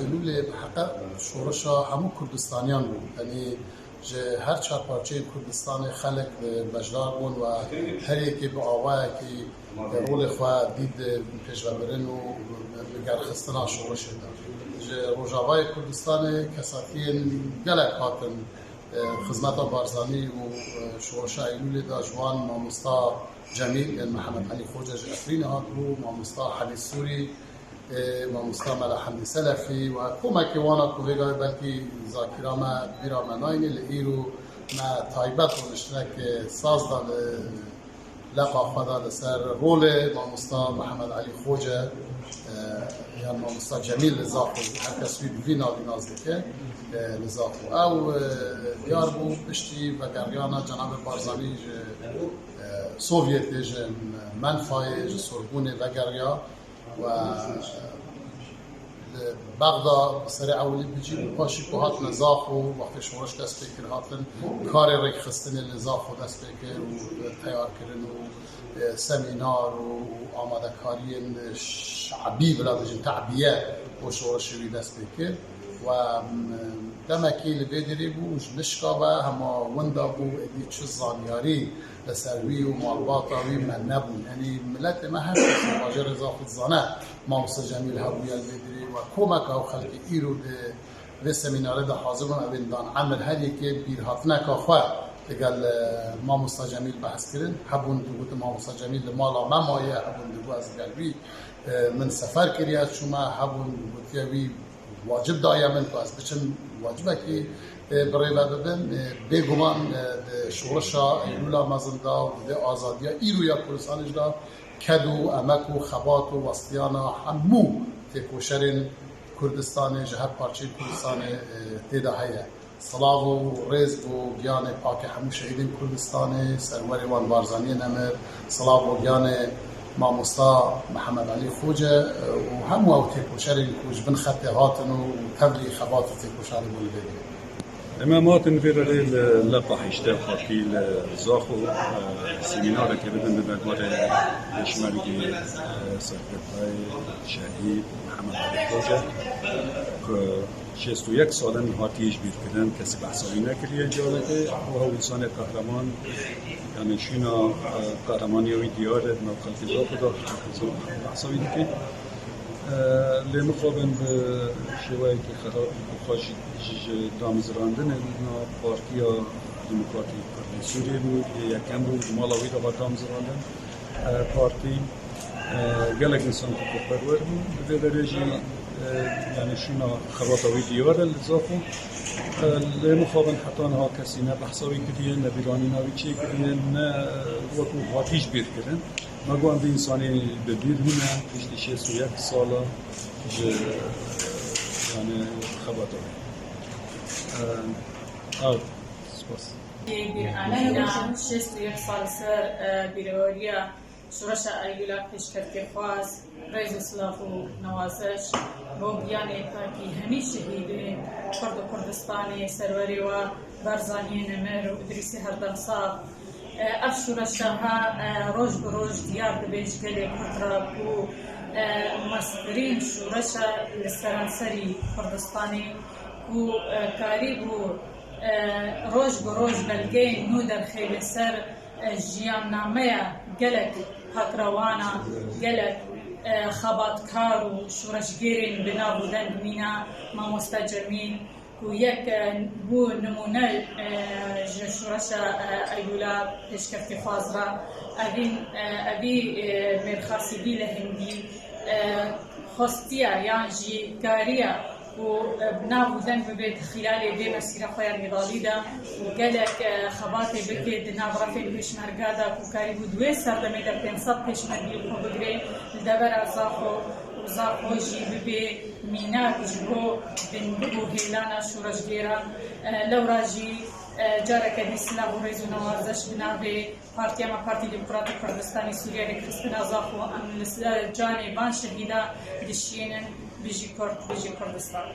ایلول بحقیقت شورشا همو کردستانیان بود، یعنی هر چهار پارچه کردستان خلق بجدار بون و هر یکی به آواه که رول خواه دید پیشوا برن و گرخستنا شورش داد. روژاوای کردستان کساتین گلک هاتن خدمت بارزانی و شورش ایلول دا جوان مامستا جمیل محمد علی خوجه افرین هات بو، مامستا حلی سوری، مامستا ملا حمدی سلفی و کمک وانا کوهگاه بلکی زاکرامه بیرامه ناینی لئیرو ما تایبت و نشترک ساز دا لقا خدا لسر رول مامستا محمد علی خوجه یا مامستا جمیل لزاقو هر کسوی بوی ناوی نازدکه لزاقو او دیار بو پشتی و گریانا جناب بارزانی سوویت منفای سرگون و گریا و بغدا سر اولی بجی پاشی که هات نزاخ و وقتی شورش دست بکر هاتن کار ریک خستن نزاخ و دست بکر و تیار کردن و سمینار و آماده کاری شعبی بلا بجن تعبیه و شورشوی دست بکر و دمکی لبیدری بو نشکا و هما وندا بو ادی چه زانیاری لسروی و مالباطاوی من نبون، یعنی ملت ما هست واجر اضافت زانه مامستا جمیل هبوی البیدری و کمک او خلق ایرو به سمیناره ده حاضر بون اوین دان عمل هر یکی بیرهاتنه که خواه اگر مامستا جمیل بحث کرن هبون دوگوت مامستا جمیل مالا ممایه هبون دوگو از گلوی من سفر کریاد شما هبون دوگوتیوی واجب دایا من که از بچن واجبه که برای ببین بگمان شورشا ایلولا مزندا و ده آزادیا ایرویا کردستانش دا کدو امک و خبات و وسطیانا همو تکوشرین کردستان جهر پارچه کردستان تیدا هیه صلاح و رزق و گیان پاک همو شهیدین کردستان سروری وان بارزانی نمر صلاح و گیان مامستا محمد علی خوجه و همو او تکوشرین کوش بن خط هاتن و تبلی خبات تکوشرین بولده امامات نفير لقى حشتة خاطيل زاخو سيمينار كبدن بمقبر شمالي سرقتاي شهيد محمد علي خوجة شستو یک سالن هاتیش بیر کردن کسی بحثایی نکریه جالته و هو انسان قهرمان یعنی شینا قهرمانی وی دیاره نوخلقی زاخو دا بحثایی دیگه لمقابل شوایی که خواهش دامزراندن اینا پارتیا دموکراتی کردن سوریه بود یکم بود مالاوی دا با دامزراندن پارتی گلک انسان که پرور بود به درجه یعنی شونا خواتاوی دیاره لزافو لمقابل حتی ها کسی نه بحثاوی کردیه نه بیرانی ناوی چی کردیه نه وقت هاتیش بیر کردن مگوان به انسانی به بیر هونه پشتی 61 ساله یعنی خواتاوی سپاس. بیرانینا 61 سال سر بیرواریا شورش ایلولا پیشکرد خواست رئیس اسلاف و نوازش با بیانی که همی شهیدین کرد و کردستانی سروری و برزانی نمر و ادریسی هردم صاف اف شورش ها روز به روز دیار دبیج گلی کتراب و مسترین شورش لسرانسری کردستانی و کاری بو روز به روز بلگی نو در خیلی سر جیان نامه گلک هکروانا گلک خباتکار و شورشگیرین بنا بودن بمینا مامستا جمیل و یک بو نمونه شورش ایلولا پیشکفتی خواز را اوی مرخاصی بیل هندی خواستیا یعنی جی کاریا و بنابودن ببيت خلال دي مسيرة خويا نضالي دا وقالك خباتي بكي نابرافين بيش مرقادا وكاريبو دوي سار دميدا بنصاب بيش مرقيل وبقري لدبر زاخو جي ببي ميناك جبو بنبو هيلانا شورش جيرا لو راجي جارك دي سلاح ورئيس نوازش بنابي پارتیا ما پارتی دموکراتی کردستانی سوریه ری کریستینا زاخو ام جانبان شهیدا دشینن بيجي كردستان.